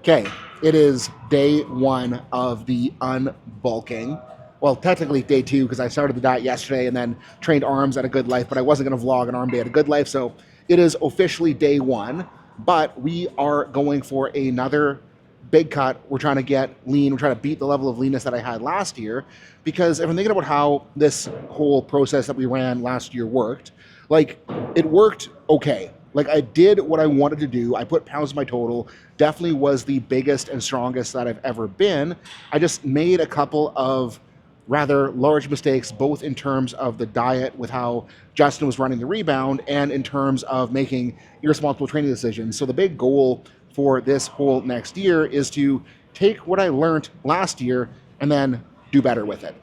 Okay, it is day one of the unbulking. Well, technically day two because I started the diet yesterday and then trained arms at a Good Life, but I wasn't going to vlog an arm day at a Good Life, so it is officially day one. But we are going for another big cut. We're trying to get lean. We're trying to beat the level of leanness that I had last year because if I'm thinking about how this whole process that we ran last year worked, like it worked okay. Like I did what I wanted to do. I put pounds in my total. Definitely was the biggest and strongest that I've ever been. I just made a couple of rather large mistakes, both in terms of the diet with how Justin was running the rebound and in terms of making irresponsible training decisions. So the big goal for this whole next year is to take what I learned last year and then do better with it.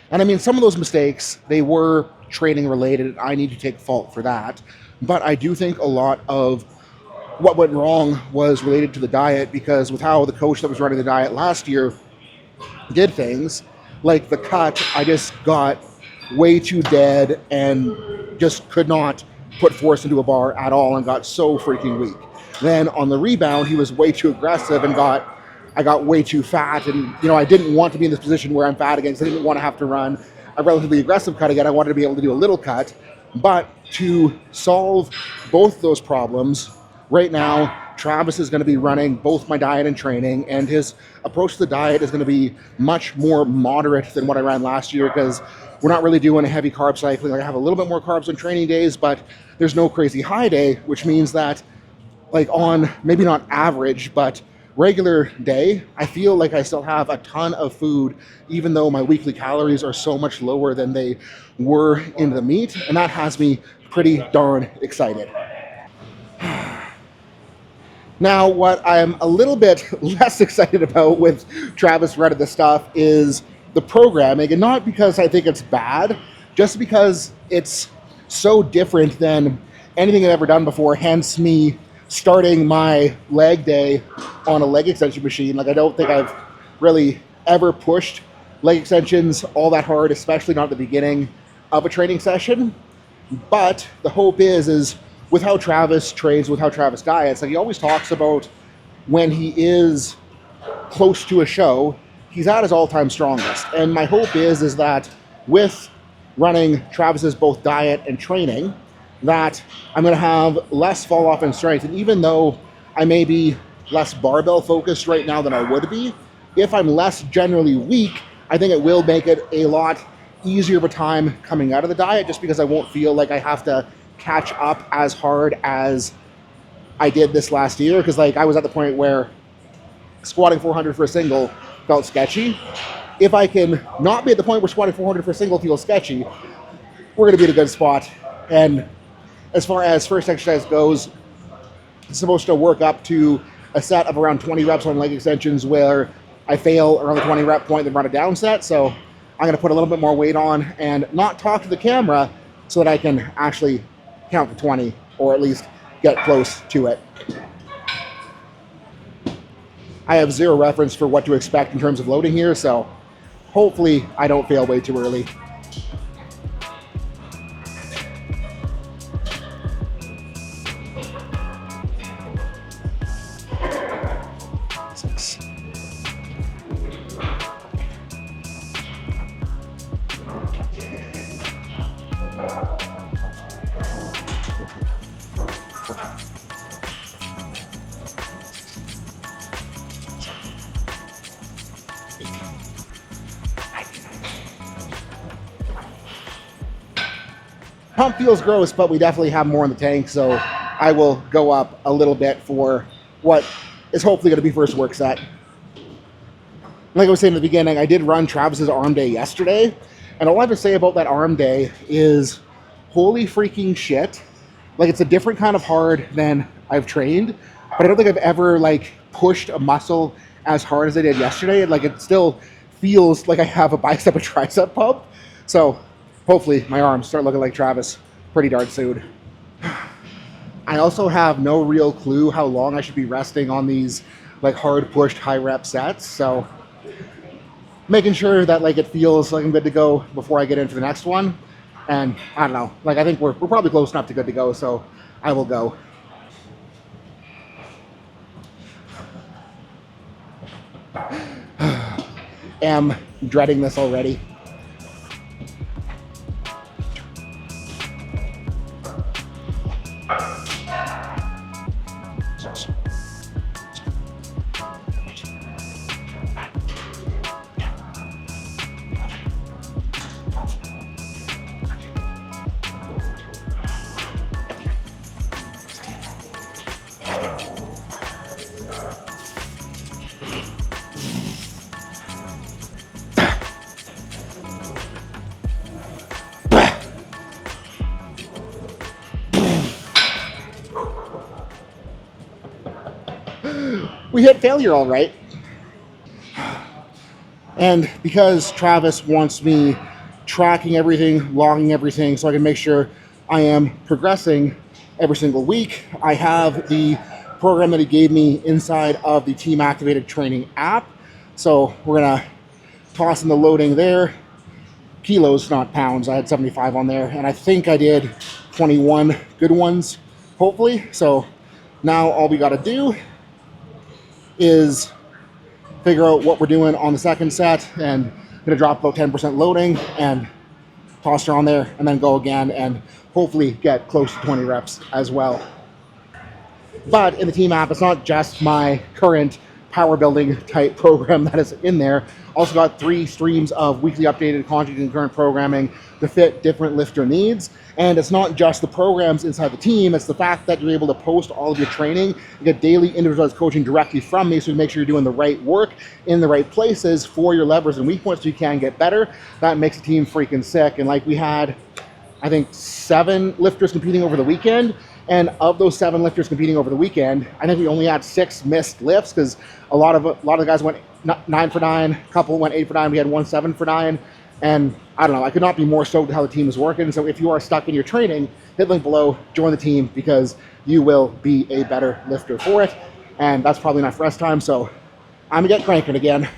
And I mean, some of those mistakes, they were training related. I need to take fault for that. But I do think a lot of what went wrong was related to the diet because with how the coach that was running the diet last year did things, like the cut, I just got way too dead and just could not put force into a bar at all and got so freaking weak. Then on the rebound, he was way too aggressive and I got way too fat. And, I didn't want to be in this position where I'm fat again because I didn't want to have to run a relatively aggressive cut again. I wanted to be able to do a little cut. But to solve both those problems, right now, Travis is going to be running both my diet and training, and his approach to the diet is going to be much more moderate than what I ran last year because we're not really doing a heavy carb cycling. Like I have a little bit more carbs on training days, but there's no crazy high day, which means that like on maybe not average, but regular day, I feel like I still have a ton of food, even though my weekly calories are so much lower than they were in the meet, and that has me pretty darn excited. Now, what I'm a little bit less excited about with Travis running the stuff is the programming, and not because I think it's bad, just because it's so different than anything I've ever done before, hence me starting my leg day on a leg extension machine. Like I don't think I've really ever pushed leg extensions all that hard, especially not at the beginning of a training session. But the hope is with how Travis trains, with how Travis diets, like he always talks about when he is close to a show, he's at his all-time strongest. And my hope is that with running Travis's both diet and training, that I'm going to have less fall off in strength. And even though I may be less barbell focused right now than I would be, if I'm less generally weak, I think it will make it a lot easier of a time coming out of the diet just because I won't feel like I have to catch up as hard as I did this last year. Because like I was at the point where squatting 400 for a single felt sketchy. If I can not be at the point where squatting 400 for a single feels sketchy, we're going to be in a good spot. And as far as first exercise goes, it's supposed to work up to a set of around 20 reps on leg extensions where I fail around the 20 rep point, then run a down set. So I'm going to put a little bit more weight on and not talk to the camera so that I can actually count to 20 or at least get close to it. I have zero reference for what to expect in terms of loading here, so hopefully I don't fail way too early. Pump feels gross, but we definitely have more in the tank, so I will go up a little bit for what is hopefully going to be first work set. Like I was saying in the beginning, I did run Travis's arm day yesterday, and all I have to say about that arm day is holy freaking shit. Like it's a different kind of hard than I've trained, but I don't think I've ever like pushed a muscle as hard as I did yesterday, and like it still feels like I have a bicep and tricep pump. So hopefully my arms start looking like Travis pretty darn soon. I also have no real clue how long I should be resting on these like hard pushed high rep sets. So making sure that like it feels like I'm good to go before I get into the next one. And I don't know, like I think we're probably close enough to good to go, so I will go. Am dreading this already. We hit failure all right. And because Travis wants me tracking everything, logging everything, so I can make sure I am progressing every single week, I have the program that he gave me inside of the Team Activated Training app. So we're gonna toss in the loading there. Kilos, not pounds. I had 75 on there, and I think I did 21 good ones, hopefully. So now all we gotta do is figure out what we're doing on the second set, and I'm gonna drop about 10% loading and toss her on there and then go again and hopefully get close to 20 reps as well. But in the team app, it's not just my current power building type program that is in there. Also got 3 streams of weekly updated conjugate and concurrent programming to fit different lifter needs. And it's not just the programs inside the team, it's the fact that you're able to post all of your training. You get daily individualized coaching directly from me, so you make sure you're doing the right work in the right places for your levers and weak points so you can get better. That makes the team freaking sick. And like we had, I think 7 lifters competing over the weekend. And of those 7 lifters competing over the weekend, I think we only had 6 missed lifts because a lot of the guys went 9 for 9, a couple went 8 for 9, we had 1 7 for 9. And I don't know, I could not be more stoked at how the team is working. So if you are stuck in your training, hit link below, join the team, because you will be a better lifter for it. And that's probably enough rest time, so I'm gonna get cranking again.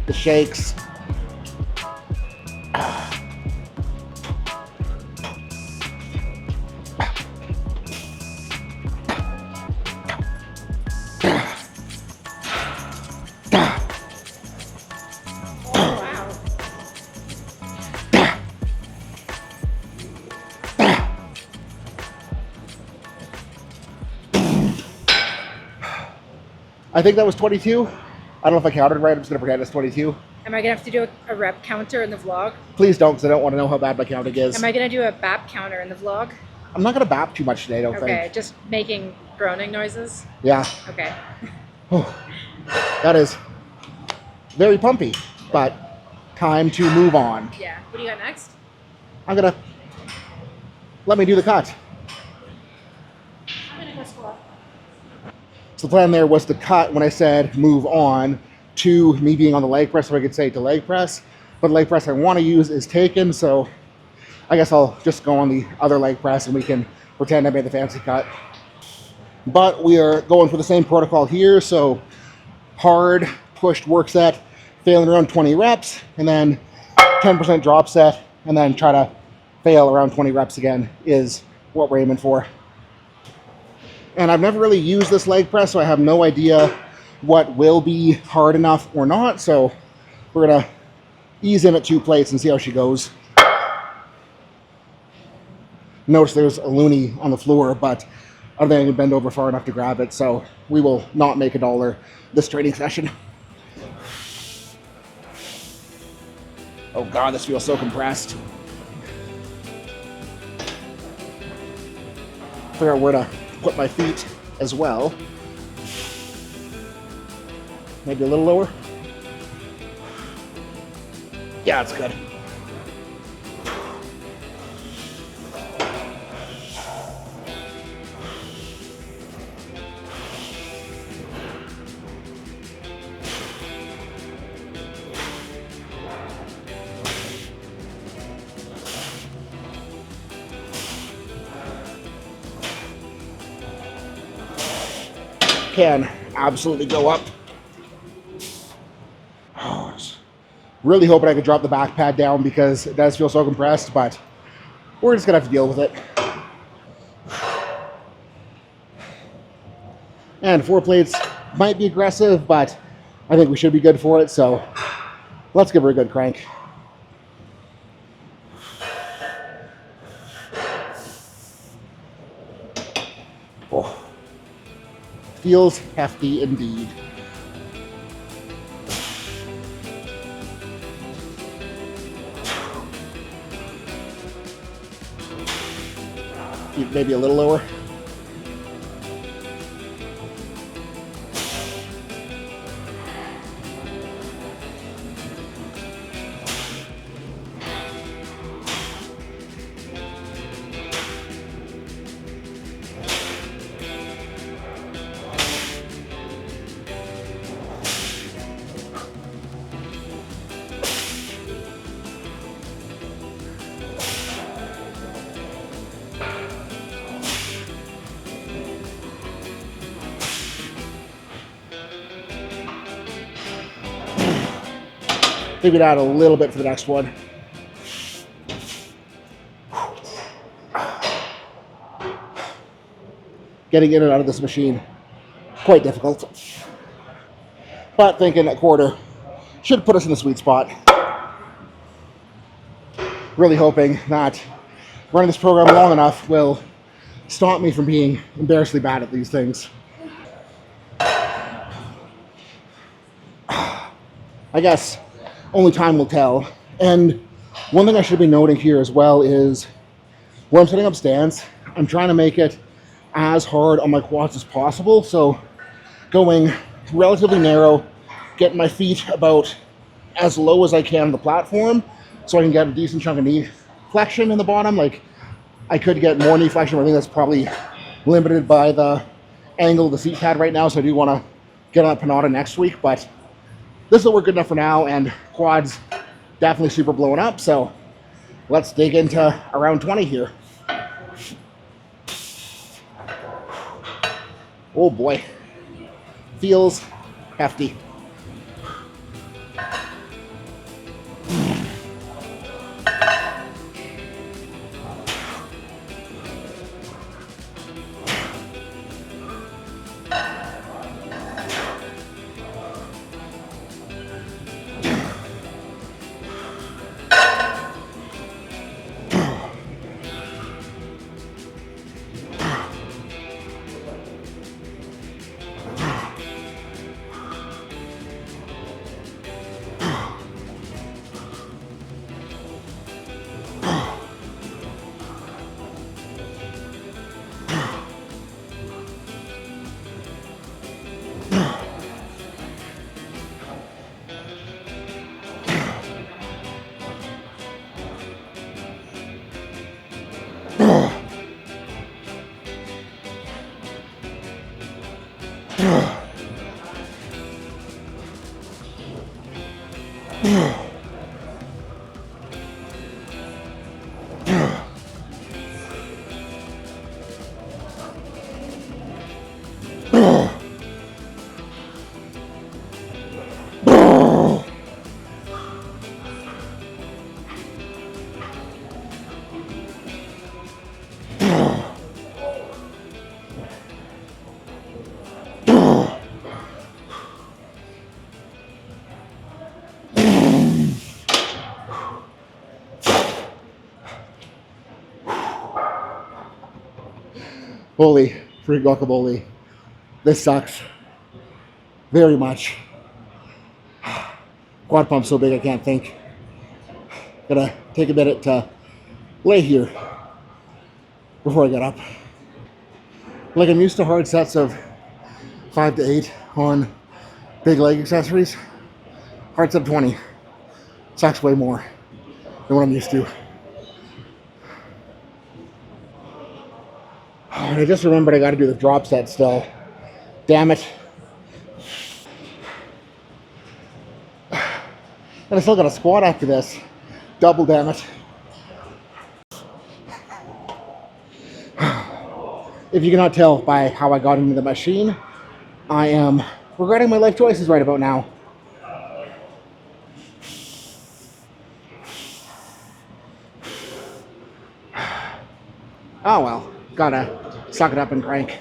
The shakes. I think that was 22. I don't know if I counted right. I'm just going to pretend it's 22. Am I going to have to do a rep counter in the vlog? Please don't, because I don't want to know how bad my counting is. Am I going to do a BAP counter in the vlog? I'm not going to bap too much today, I don't think. Okay, just making groaning noises? Yeah. Okay. That is very pumpy, but time to move on. Yeah. What do you got next? I'm going to let me do the cut. I'm going to go squat. So the plan there was to cut when I said move on to me being on the leg press, so I could say to leg press. But the leg press I want to use is taken, so I guess I'll just go on the other leg press and we can pretend I made the fancy cut. But we are going for the same protocol here, so hard pushed work set, failing around 20 reps, and then 10% drop set, and then try to fail around 20 reps again is what we're aiming for. And I've never really used this leg press, so I have no idea what will be hard enough or not. So we're gonna ease in at 2 plates and see how she goes. Notice there's a loonie on the floor, but I don't think I can bend over far enough to grab it. So we will not make $1 this training session. Oh God, this feels so compressed. Figure out where to put my feet as well. Maybe a little lower. Yeah, that's good. Can absolutely go up. Oh, really hoping I could drop the back pad down because it does feel so compressed, but we're just gonna have to deal with it. And 4 plates might be aggressive, but I think we should be good for it, so let's give her a good crank. Oh. Feels hefty indeed. Maybe a little lower. Maybe that a little bit for the next one. Getting in and out of this machine, quite difficult. But thinking a quarter should put us in the sweet spot. Really hoping that running this program long enough will stop me from being embarrassingly bad at these things. I guess only time will tell. And one thing I should be noting here as well is where I'm setting up stands, I'm trying to make it as hard on my quads as possible. So going relatively narrow, getting my feet about as low as I can on the platform so I can get a decent chunk of knee flexion in the bottom. Like, I could get more knee flexion, but I think that's probably limited by the angle of the seat pad right now, so I do want to get on that Panada next week, but this will work good enough for now, and quads definitely super blowing up, so let's dig into around 20 here. Oh boy, feels hefty. Holy freak guacamole. This sucks. Very much. Quad pump's so big I can't think. Gotta take a minute to lay here before I get up. Like, I'm used to hard sets of 5 to 8 on big leg accessories. Hard set of 20 sucks way more than what I'm used to. And I just remembered I gotta do the drop set still. Damn it. And I still got a squat after this. Double damn it. If you cannot tell by how I got into the machine, I am regretting my life choices right about now. Oh well, gotta suck it up and crank.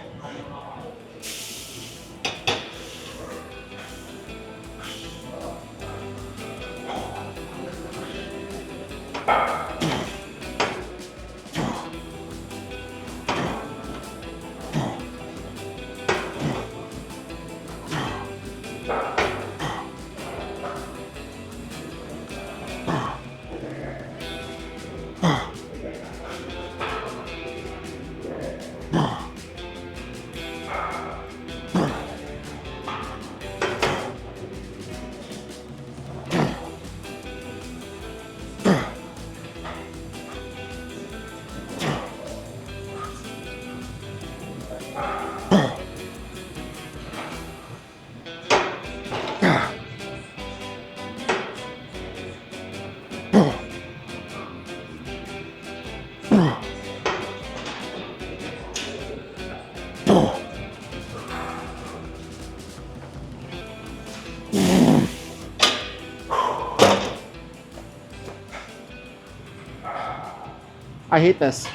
I hate this.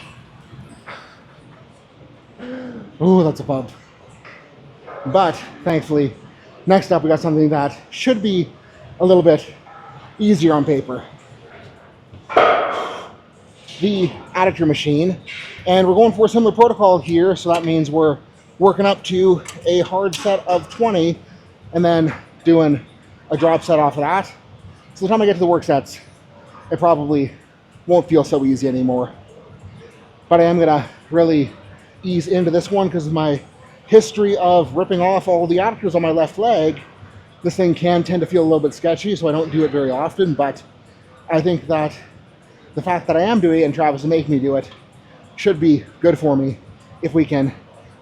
Ooh, that's a bump. But thankfully, next up we got something that should be a little bit easier on paper. The Adductor machine. And we're going for a similar protocol here, so that means we're working up to a hard set of 20 and then doing a drop set off of that. So the time I get to the work sets, it probably won't feel so easy anymore. But I am gonna really ease into this one because of my history of ripping off all the adductors on my left leg. This thing can tend to feel a little bit sketchy, so I don't do it very often, but I think that the fact that I am doing it and Travis is making me do it should be good for me if we can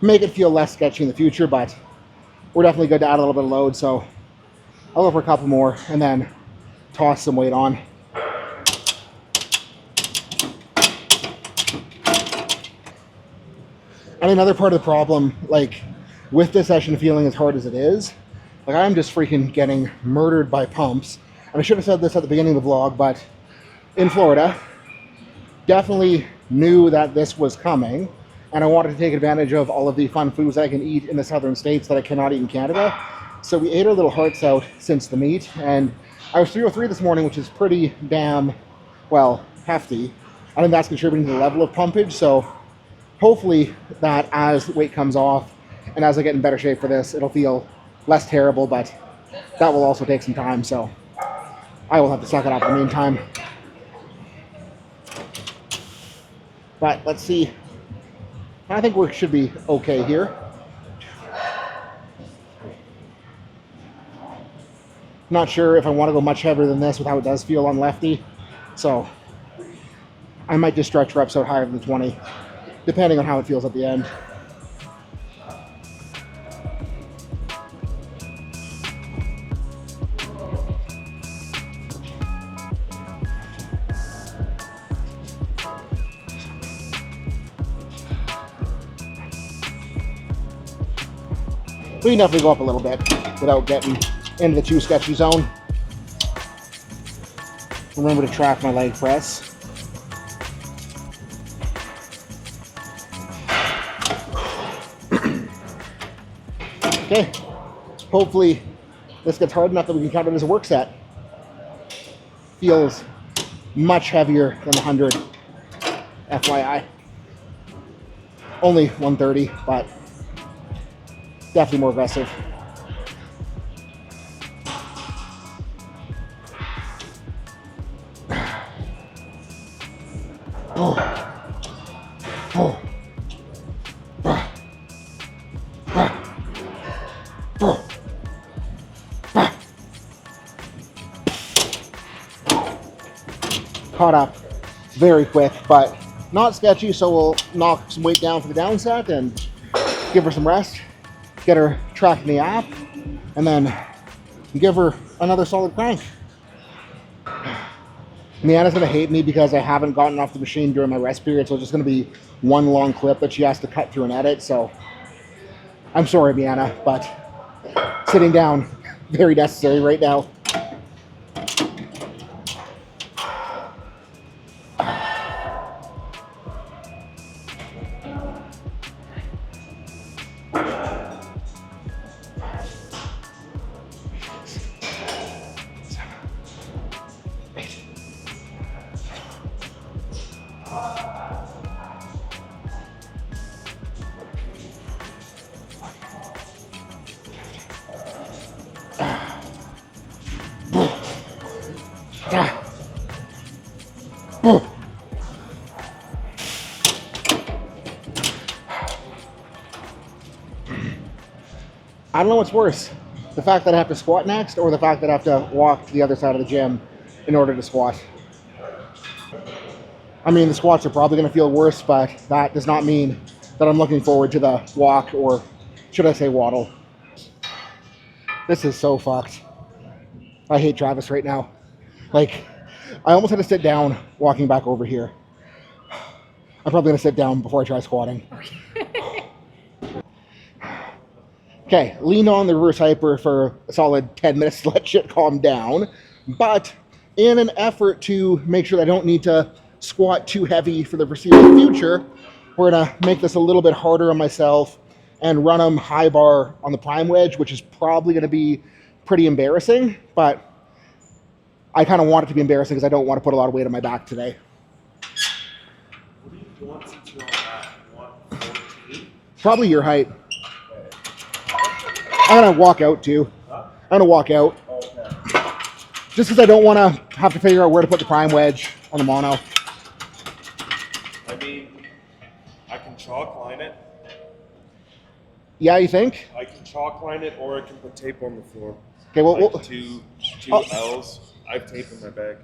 make it feel less sketchy in the future, but we're definitely good to add a little bit of load, so I'll go for a couple more and then toss some weight on. And another part of the problem, like with this session feeling as hard as it is, like I'm just freaking getting murdered by pumps. And I should have said this at the beginning of the vlog, but in Florida, definitely knew that this was coming. And I wanted to take advantage of all of the fun foods that I can eat in the southern states that I cannot eat in Canada. So we ate our little hearts out since the meet. And I was 303 this morning, which is pretty damn, well, hefty. I think that's contributing to the level of pumpage. So hopefully that as weight comes off and as I get in better shape for this, it'll feel less terrible, but that will also take some time, so I will have to suck it up in the meantime. But let's see. I think we should be okay here. Not sure if I want to go much heavier than this with how it does feel on lefty, so I might just stretch reps out higher than 20. Depending on how it feels at the end. We can definitely go up a little bit without getting into the too sketchy zone. Remember to track my leg press. Okay, hopefully this gets hard enough that we can count it as a work set. Feels much heavier than the 100, FYI. Only 130, but definitely more aggressive. Caught up very quick, but not sketchy, so we'll knock some weight down for the down set and give her some rest, get her tracking the app, and then give her another solid crank. Miana's gonna hate me because I haven't gotten off the machine during my rest period, so it's just gonna be one long clip that she has to cut through and edit, so I'm sorry, Miana, but sitting down, very necessary right now. I don't know what's worse, the fact that I have to squat next or the fact that I have to walk to the other side of the gym in order to squat. I mean, the squats are probably going to feel worse, but that does not mean that I'm looking forward to the walk, or should I say waddle. This is so fucked. I hate Travis right now. Like, I almost had to sit down walking back over here. I'm probably going to sit down before I try squatting. Okay, leaned on the reverse hyper for a solid 10 minutes to let shit calm down. But in an effort to make sure that I don't need to squat too heavy for the foreseeable future, we're going to make this a little bit harder on myself and run them high bar on the prime wedge, which is probably going to be pretty embarrassing. But I kind of want it to be embarrassing because I don't want to put a lot of weight on my back today. What do you want since you're on that? You want 14? Probably your height. I'm going to walk out too. Huh? I'm going to walk out. Okay. Just because I don't want to have to figure out where to put the prime wedge on the mono. I mean, I can chalk line it. Yeah, you think? I can chalk line it, or I can put tape on the floor. Okay, well, Like we'll two Oh. L's. I have tape in my bag.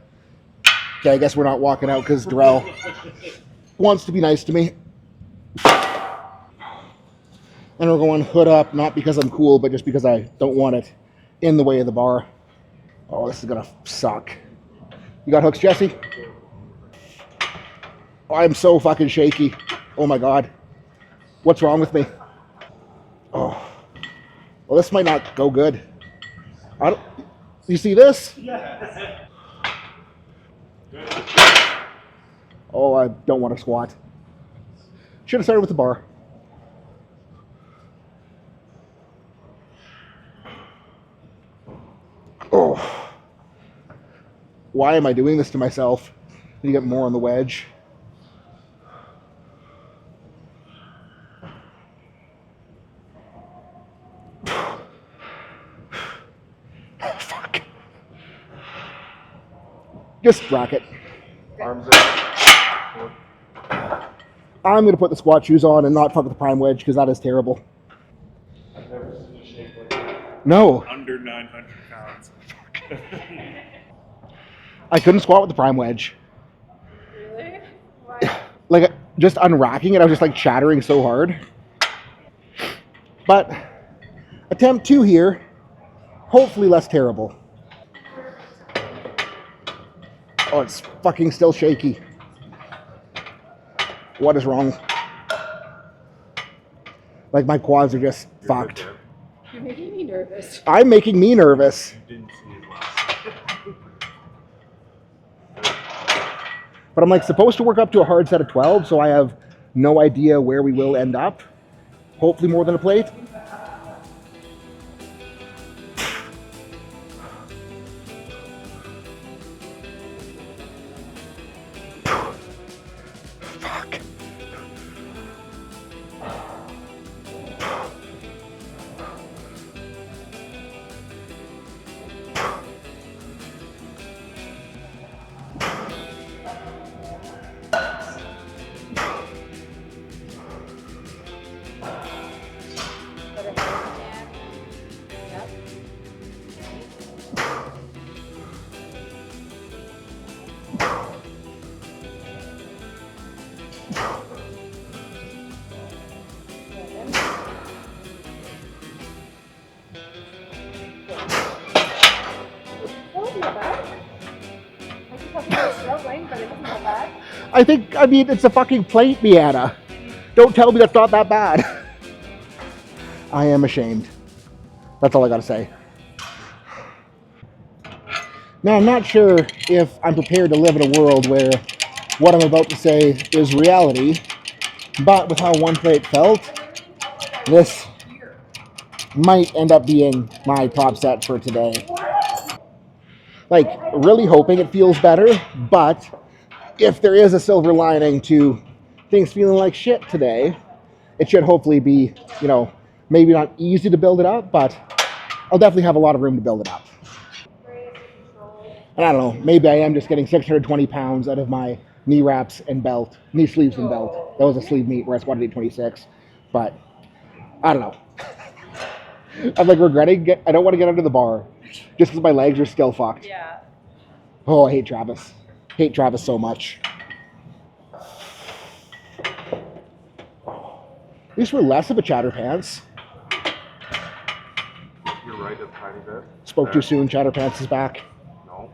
okay, I guess we're not walking out because Darrell wants to be nice to me. And we're going hood up, not because I'm cool, but just because I don't want it in the way of the bar. Oh, this is gonna suck. You got hooks, Jesse? Oh, I'm so fucking shaky. Oh my God. What's wrong with me? Oh. Well, this might not go good. I don't, you see this? Yeah. Oh, I don't want to squat. Should have started with the bar. Oh. Why am I doing this to myself? I need to get more on the wedge. Fuck. Just rack it. Arms up. I'm going to put the squat shoes on and not fuck with the prime wedge because that is terrible. I've never seen a shape like that. No, Under 900 pounds. I couldn't squat with the prime wedge. Really? Why? Like, just unracking it, I was just like chattering so hard. But attempt 2 here, hopefully less terrible. Oh, it's fucking still shaky. What is wrong? Like, my quads are just fucked. You're making me nervous. I'm making me nervous. You didn't see it. But I'm like supposed to work up to a hard set of 12, so I have no idea where we will end up. Hopefully more than a plate. Fuck. Yep. That wasn't that bad. I just have to go struggling, but it wasn't that bad. I mean, it's a fucking plate, Miata. Don't tell me that's not that bad. I am ashamed. That's all I gotta say. Now, I'm not sure if I'm prepared to live in a world where what I'm about to say is reality, but with how one plate felt, this might end up being my top set for today. Like, really hoping it feels better, but if there is a silver lining to things feeling like shit today, it should hopefully be, maybe not easy to build it up, but I'll definitely have a lot of room to build it up. And I don't know, maybe I am just getting 620 pounds out of my knee wraps and belt, knee sleeves and belt. That was a sleeve meet where I squatted 826. But I don't know. I'm like regretting, I don't want to get under the bar just because my legs are still fucked. Yeah. Oh, I hate Travis. Hate Travis so much. At least we're less of a chatterpants. You're right a tiny bit. Spoke too There. soon, chatterpants is back. No.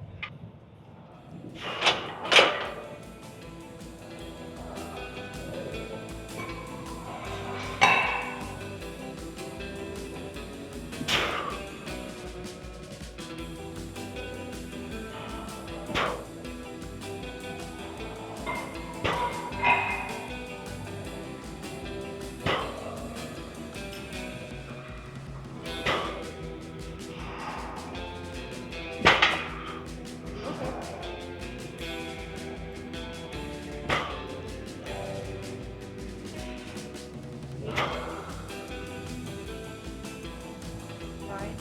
Nine.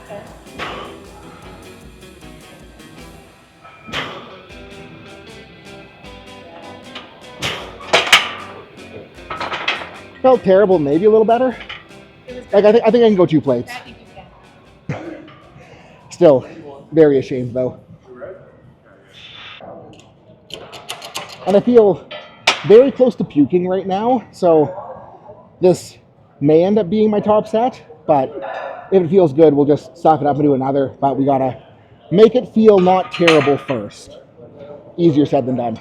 Ten. Felt terrible, maybe a little better. It was Like I think I can go 2 plates. I think you can. Still, very ashamed though. And I feel very close to puking right now, so this may end up being my top set, but if it feels good, we'll just suck it up and do another, but we gotta make it feel not terrible first. Easier said than done.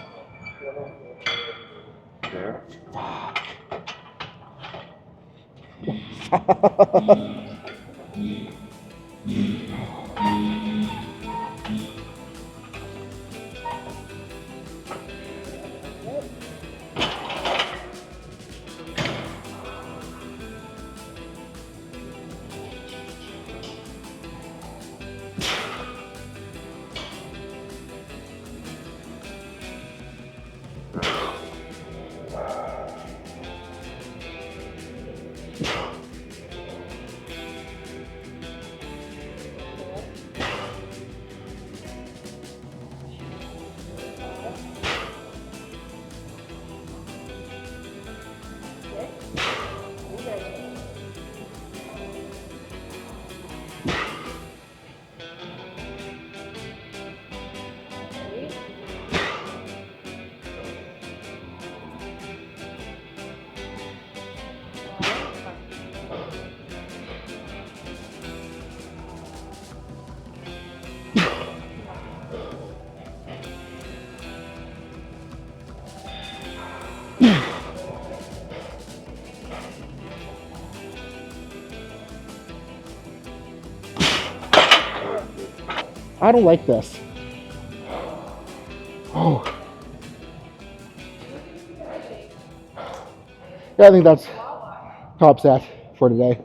There. I don't like this. Oh. Yeah, I think that's top set for today.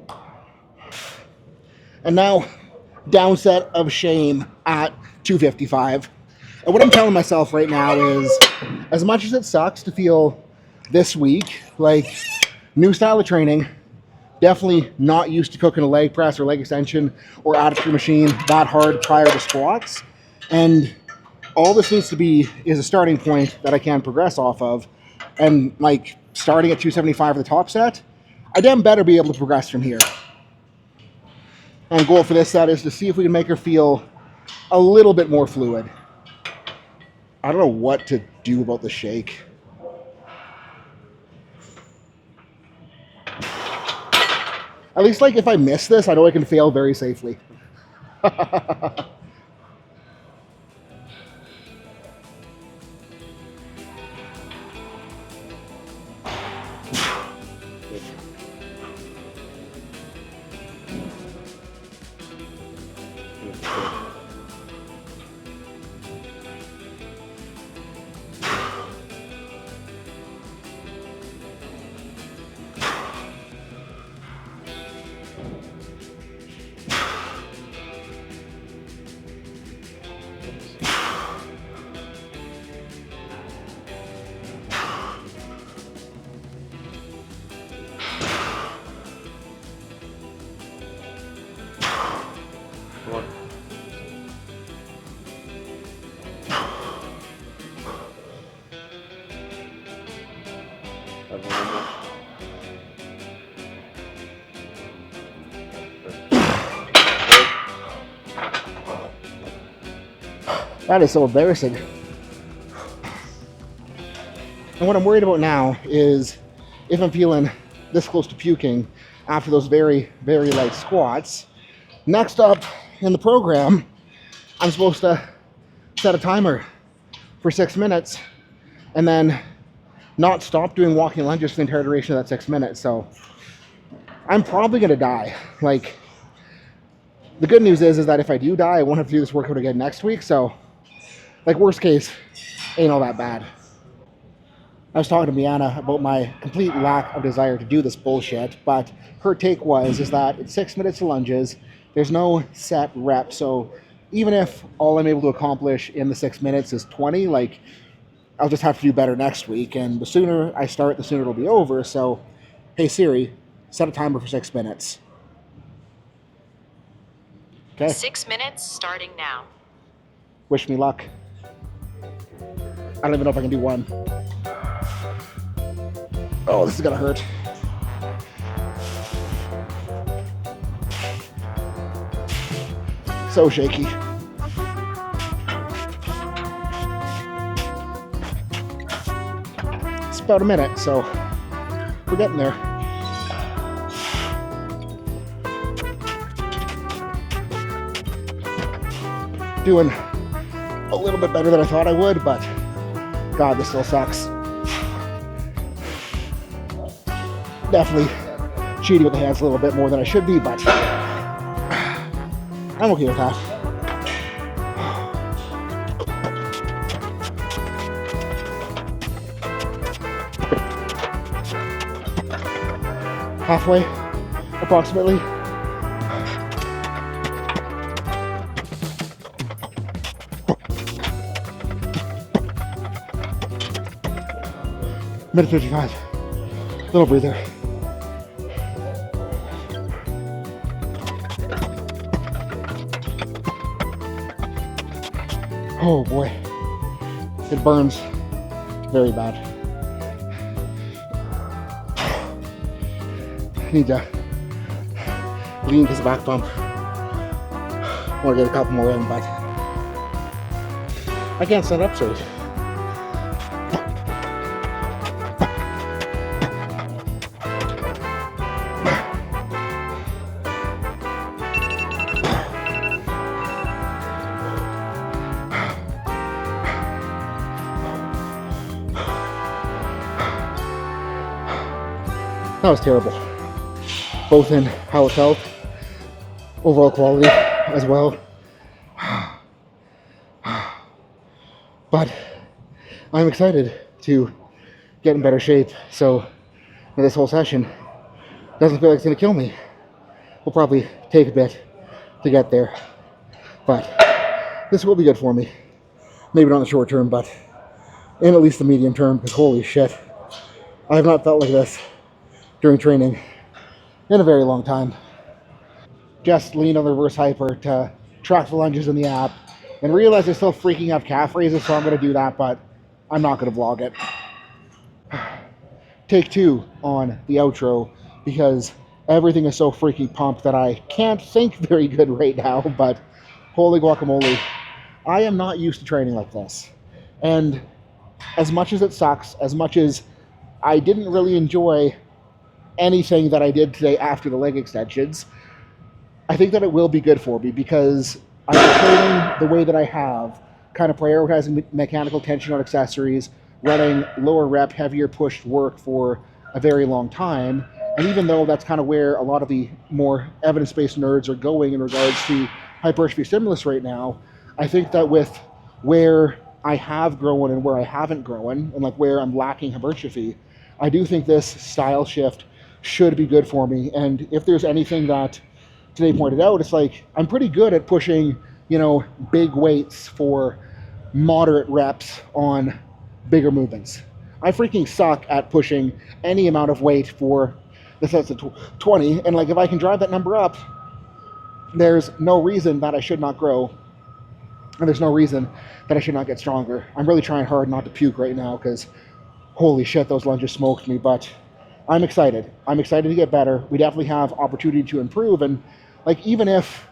And now, down set of shame at 255. And what I'm telling myself right now is, as much as it sucks to feel this week, like new style of training, definitely not used to cooking a leg press or leg extension or Adductor machine that hard prior to squats. And all this needs to be is a starting point that I can progress off of. And like starting at 275 for the top set, I damn better be able to progress from here. And goal for this set is to see if we can make her feel a little bit more fluid. I don't know what to do about the shake. At least like if I miss this, I know I can fail very safely. That is so embarrassing. And what I'm worried about now is if I'm feeling this close to puking after those very, very light squats, next up in the program, I'm supposed to set a timer for 6 minutes and then not stop doing walking lunges for the entire duration of that 6 minutes. So I'm probably gonna die. Like, the good news is that if I do die, I won't have to do this workout again next week. So, like, worst case, ain't all that bad. I was talking to Miana about my complete lack of desire to do this bullshit, but her take is that it's 6 minutes of lunges, there's no set rep, so even if all I'm able to accomplish in the 6 minutes is 20, like, I'll just have to do better next week, and the sooner I start, the sooner it'll be over. So, hey Siri, set a timer for 6 minutes. Okay. 6 minutes starting now. Wish me luck. I don't even know if I can do one. Oh, this is gonna hurt. So shaky. It's about a minute, so we're getting there. Doing a little bit better than I thought I would, but God, this still sucks. Definitely cheating with the hands a little bit more than I should be, but I'm okay with that. Halfway, approximately. Minute 55. Little breather. Oh boy, it burns very bad. I need to lean because the back bump. I want to get a couple more in, but I can't stand up straight. That was terrible, both in how it felt, overall quality as well. But I'm excited to get in better shape, so this whole session doesn't feel like it's going to kill me. Will probably take a bit to get there, but this will be good for me. Maybe not in the short term, but in at least the medium term, because holy shit, I have not felt like this during training in a very long time. Just leaned on the reverse hyper to track the lunges in the app and realized I still freaking have calf raises, so I'm going to do that, but I'm not going to vlog it. Take 2 on the outro because everything is so freaking pumped that I can't think very good right now, but holy guacamole, I am not used to training like this. And as much as it sucks, as much as I didn't really enjoy anything that I did today after the leg extensions, I think that it will be good for me because I've been training the way that I have, kind of prioritizing mechanical tension on accessories, running lower rep, heavier pushed work for a very long time. And even though that's kind of where a lot of the more evidence-based nerds are going in regards to hypertrophy stimulus right now, I think that with where I have grown and where I haven't grown, and like where I'm lacking hypertrophy, I do think this style shift should be good for me. And if there's anything that today pointed out, it's like I'm pretty good at pushing, big weights for moderate reps on bigger movements. I freaking suck at pushing any amount of weight for the sets of 20, and like if I can drive that number up, there's no reason that I should not grow, and there's no reason that I should not get stronger. I'm really trying hard not to puke right now because holy shit, those lunges smoked me, but I'm excited. I'm excited to get better. We definitely have opportunity to improve, and like even if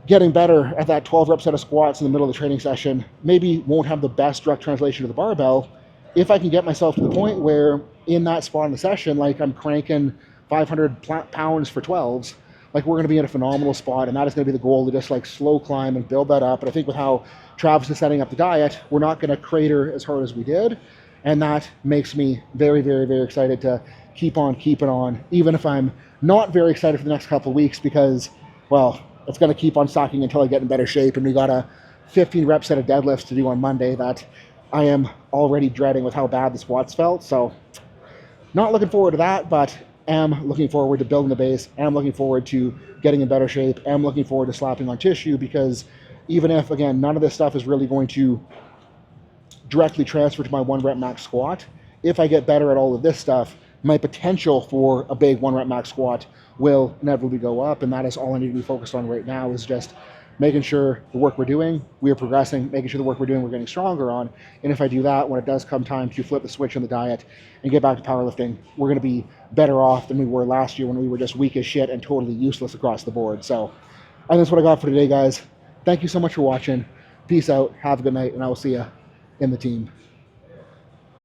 getting better at that 12 rep set of squats in the middle of the training session maybe won't have the best direct translation to the barbell. If I can get myself to the point where in that spot in the session, like I'm cranking 500 pounds for 12s, like we're going to be in a phenomenal spot, and that is going to be the goal, to just like slow climb and build that up. And I think with how Travis is setting up the diet, we're not going to crater as hard as we did, and that makes me very, very, very excited to keep on keeping on, even if I'm not very excited for the next couple of weeks, because, well, it's going to keep on sucking until I get in better shape. And we got a 15 rep set of deadlifts to do on Monday that I am already dreading with how bad the squats felt. So not looking forward to that, but am looking forward to building the base, am looking forward to getting in better shape, am looking forward to slapping on tissue, because even if, again, none of this stuff is really going to directly transfer to my 1 rep max squat, if I get better at all of this stuff, my potential for a big 1 rep max squat will inevitably go up. And that is all I need to be focused on right now, is just making sure the work we're doing, we are progressing, making sure the work we're doing, we're getting stronger on. And if I do that, when it does come time to flip the switch on the diet and get back to powerlifting, we're going to be better off than we were last year when we were just weak as shit and totally useless across the board. So I think that's what I got for today, guys. Thank you so much for watching. Peace out. Have a good night, and I will see you in the team.